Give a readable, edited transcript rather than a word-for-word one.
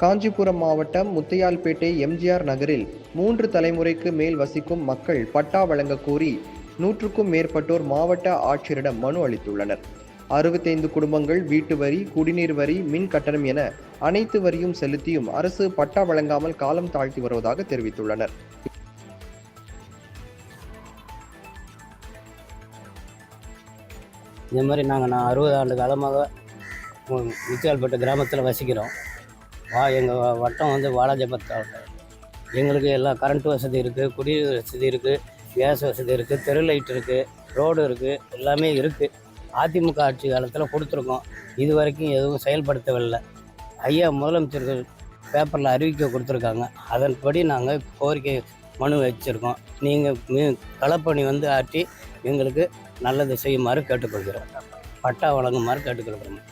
காஞ்சிபுரம் மாவட்டம் முத்தையால்பேட்டை எம்ஜிஆர் நகரில் 3 தலைமுறைக்கு மேல் வசிக்கும் மக்கள் பட்டா வழங்க கோரி 100க்கும் மேற்பட்டோர் மாவட்ட ஆட்சியரிடம் மனு அளித்துள்ளனர். 65 குடும்பங்கள் வீட்டு வரி, குடிநீர் வரி, மின் கட்டணம் என அனைத்து வரியும் செலுத்தியும் அரசு பட்டா வழங்காமல் காலம் தாழ்த்தி வருவதாக தெரிவித்துள்ளனர். இந்த மாதிரி நான் 60 ஆண்டு காலமாக முத்தியால்பேட்டை கிராமத்தில் வசிக்கிறோம். எங்கள் வட்டம் வந்து வாலாஜாபாத். எங்களுக்கு எல்லாம் கரண்ட் வசதி இருக்குது, குடிநீர் வசதி இருக்குது, கேஸ் வசதி இருக்குது, தெரு லைட் இருக்குது, ரோடு இருக்குது, எல்லாமே இருக்குது. அதிமுக ஆட்சி காலத்தில் கொடுத்துருக்கோம். இது வரைக்கும் எதுவும் செயல்படுத்தவில்லை. ஐயா முதலமைச்சர்கள் பேப்பரில் அறிவிக்க கொடுத்துருக்காங்க. அதன்படி நாங்கள் கோரிக்கை மனு வச்சுருக்கோம். நீங்கள் களப்பணி வந்து ஆற்றி எங்களுக்கு நல்லது செய்யுமாறு கேட்டுக்கொள்கிறோம். பட்டா வழங்குமாறு கேட்டுக்கொள்கிறோம்.